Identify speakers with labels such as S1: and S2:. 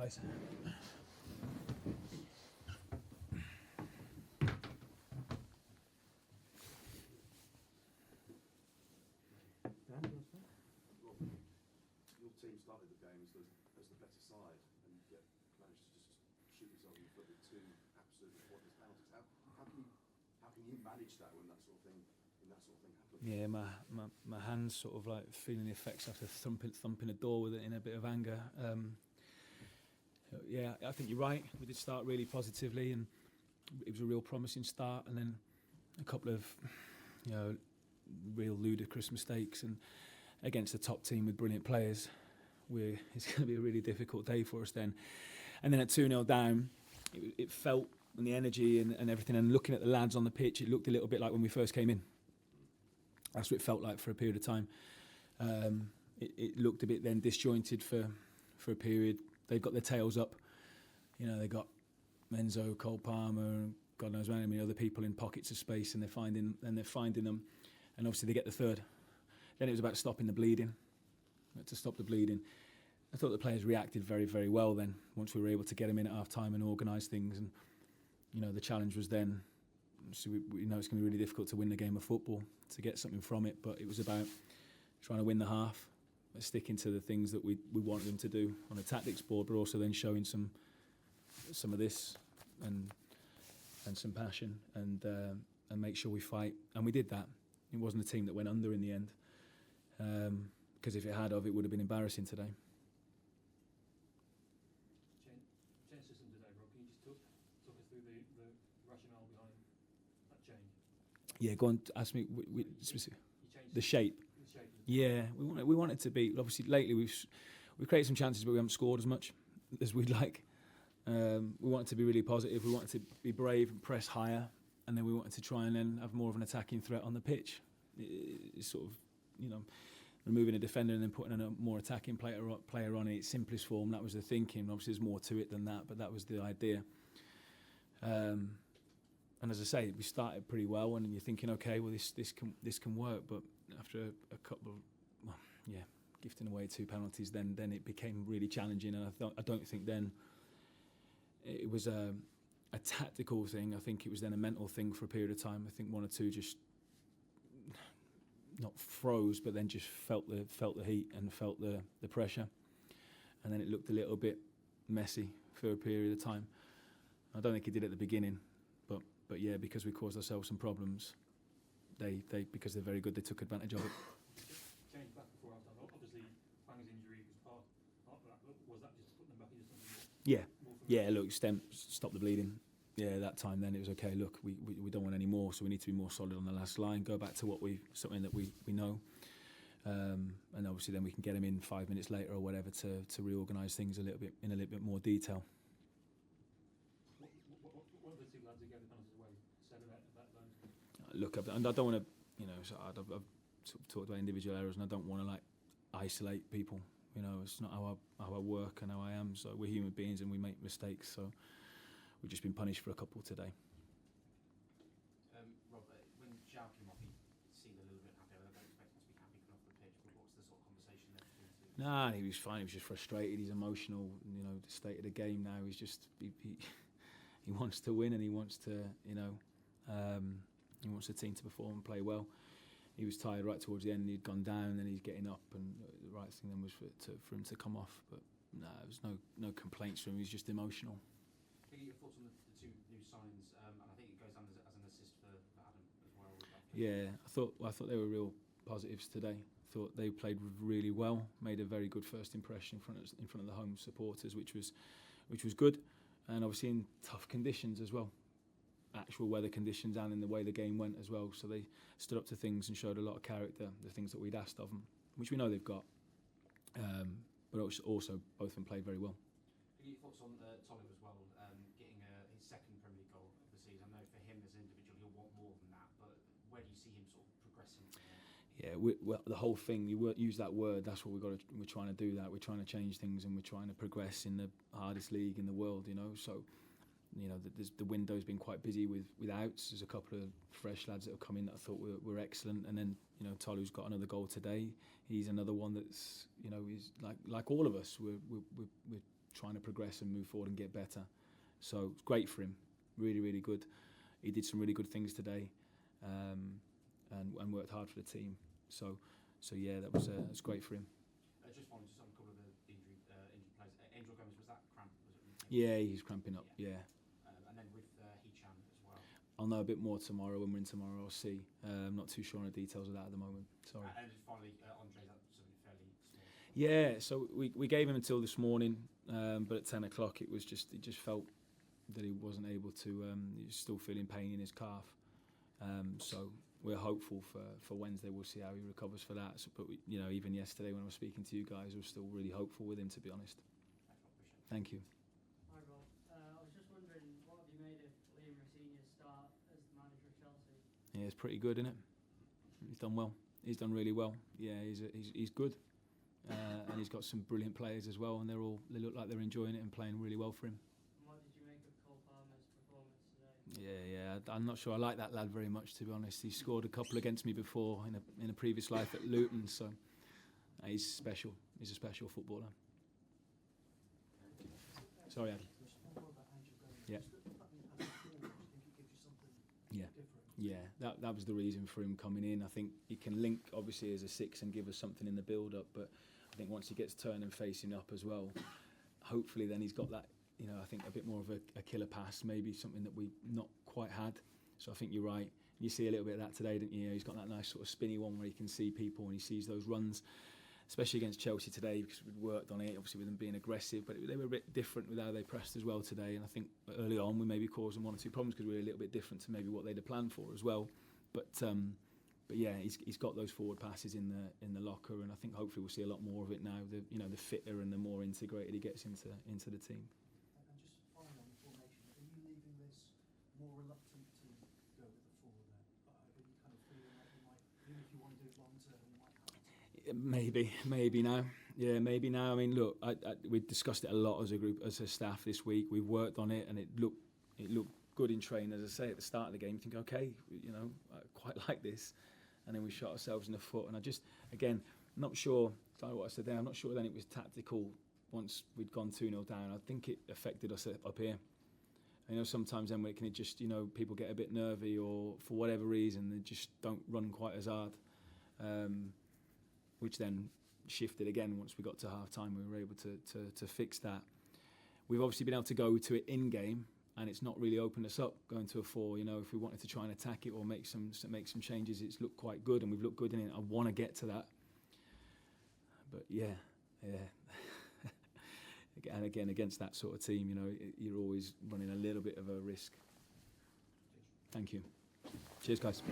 S1: guys.
S2: Your team started the game as the better side, and yet managed to just shoot yourself in the foot with two absolutely pointless penalties. How can you manage that when that sort of thing happens?
S1: Yeah, my hands sort of like feeling the effects after thumping a door with it in a bit of anger. Yeah, I think you're right. We did start really positively, and it was a real promising start, and then a couple of, real ludicrous mistakes, and against the top team with brilliant players, it's going to be a really difficult day for us then. And then at 2-0 down, it felt, and the energy and everything, and looking at the lads on the pitch, it looked a little bit like when we first came in. That's what it felt like for a period of time. It looked a bit then disjointed for a period. They've got their tails up. They got Menzo, Cole Palmer, and God knows how many other people in pockets of space, and they're finding them. And obviously they get the third. Then it was about stopping the bleeding. To stop the bleeding. I thought the players reacted very, very well then, once we were able to get them in at half-time and organise things. And, the challenge was then, so we know it's going to be really difficult to win the game of football, to get something from it, but it was about trying to win the half, sticking to the things that we wanted them to do on a tactics board, but also then showing some of this and some passion and make sure we fight. And we did that. It wasn't a team that went under in the end, because if it had, it would have been embarrassing today.
S3: Change system today, Rob. Can you just talk us through the rationale behind that change?
S1: Yeah, go on. Ask me. The shape. Yeah, we want it to be. Obviously, lately we've created some chances, but we haven't scored as much as we'd like. We want it to be really positive. We want it to be brave and press higher, and then we wanted to try and then have more of an attacking threat on the pitch. It's sort of, removing a defender and then putting in a more attacking player on in its simplest form. That was the thinking. Obviously, there's more to it than that, but that was the idea. And as I say, we started pretty well, and you're thinking, okay, well, this can work. But after a couple of, gifting away 2 penalties, then it became really challenging. And I don't think then it was a tactical thing. I think it was then a mental thing for a period of time. I think one or two just not froze, but then just felt the heat and felt the pressure, and then it looked a little bit messy for a period of time. I don't think it did at the beginning, but yeah, because we caused ourselves some problems, they because they're very good, they took advantage of it.
S3: Change back before half time. Obviously, Fang's injury was part of that. Was that just putting them back into something more?
S1: Yeah. Look, stop the bleeding. Yeah, that time then it was okay. Look, we don't want any more, so we need to be more solid on the last line. Go back to something that we know, and obviously then we can get him in 5 minutes later or whatever to reorganise things in a little bit more detail.
S3: What are the two lads who gave the penalties away said about those?
S1: Look, I don't want to, I've sort of talked about individual errors, and I don't want to isolate people. It's not how I work and how I am. So we're human beings and we make mistakes. So we've just been punished for a couple today.
S4: Rob, when Zhao came off, he seemed a little bit happy. I don't expect him to be happy coming off the pitch, but what was the sort of conversation there between the two?
S1: Nah, he was fine. He was just frustrated. He's emotional. The state of the game now. He's just he wants to win, and he wants to he wants the team to perform and play well. He was tired right towards the end. He'd gone down, and he's getting up, and the right thing then was for him to come off. But no, there was no complaints from him. He was just emotional.
S4: Can you get your thoughts on the two new signings? And I think it goes down as an assist for Adam as well.
S1: Yeah, I thought they were real positives today. I thought they played really well, made a very good first impression in front of the home supporters, which was good, and obviously in tough conditions as well, actual weather conditions, and in the way the game went as well. So they stood up to things and showed a lot of character, the things that we'd asked of them, which we know they've got. But also both of them played very well.
S4: Can you get your thoughts on Tolu as well, getting his second Premier League goal of the season? I know for him as an individual, he'll want more than that, but where do you see him sort of progressing?
S1: Yeah, well, the whole thing, you use that word, that's what we're trying to do that. We're trying to change things, and we're trying to progress in the hardest league in the world, So, the window's been quite busy with outs. There's a couple of fresh lads that have come in that I thought were excellent. And then, Tolu's got another goal today. He's another one that's, he's like all of us. We're trying to progress and move forward and get better. So it's great for him, really, really good. He did some really good things today, and worked hard for the team. So yeah, that was it's great for him.
S4: Just following just on a couple of the injured players. Angel Gomez, was that cramp? Was it?
S1: Yeah, he's cramping up. Yeah.
S4: And then with Hichan as well.
S1: I'll know a bit more tomorrow. When we're in tomorrow, I'll see. I'm not too sure on the details of that at the moment. Sorry.
S4: And just finally, Andre, is that something fairly small?
S1: Yeah, so we gave him until this morning, but at 10 o'clock it just felt that he wasn't able to. He was still feeling pain in his calf. So we're hopeful for Wednesday. We'll see how he recovers for that. So, but even yesterday when I was speaking to you guys, I was still really hopeful with him, to be honest. Thank you.
S5: Hi Rob, I was just wondering, what have you made of Liam Rossinia's start as the manager of Chelsea?
S1: Yeah, it's pretty good, isn't it? He's done well. He's done really well. Yeah, he's good, and he's got some brilliant players as well, and they look like they're enjoying it and playing really well for him.
S5: And what did you make of Cole Palmer's performance today?
S1: Yeah. I'm not sure I like that lad very much, to be honest. He scored a couple against me before in a previous life at Luton, so he's special. He's a special footballer. Sorry, Addy. Yeah. Yeah, that was the reason for him coming in. I think he can link, obviously, as a 6 and give us something in the build-up, but I think once he gets turned and facing up as well, hopefully then he's got that, I think a bit more of a killer pass, maybe something that we've not quite had. So I think you're right. You see a little bit of that today, didn't you? He's got that nice sort of spinny one where he can see people and he sees those runs, especially against Chelsea today, because we'd worked on it, obviously with them being aggressive, but they were a bit different with how they pressed as well today. And I think early on we maybe caused them 1 or 2 problems because we were a little bit different to maybe what they'd have planned for as well. But yeah, he's got those forward passes in the locker, and I think hopefully we'll see a lot more of it now. The fitter and the more integrated he gets into the team.
S6: And just finally on the formation, are you leaving this more reluctant to go with the 4 then? Are you kind of feeling like you might, even if you want to do it long term, you might have to?
S1: Maybe now. Yeah, maybe now. I mean, look, we discussed it a lot as a group, as a staff this week. We've worked on it, and it looked good in training. As I say, at the start of the game, you think, okay, I quite like this, and then we shot ourselves in the foot. And I just, again, not sure. Like what I said there, I'm not sure then it was tactical. Once we'd gone 2-0 down, I think it affected us up here. Sometimes then it can just, people get a bit nervy, or for whatever reason they just don't run quite as hard. Which then shifted again once we got to half time. We were able to fix that. We've obviously been able to go to it in game, and it's not really opened us up going to a 4. If we wanted to try and attack it or make some changes, it's looked quite good, and we've looked good in it. I want to get to that, but yeah. And again, against that sort of team, you're always running a little bit of a risk. Thank you. Cheers, guys.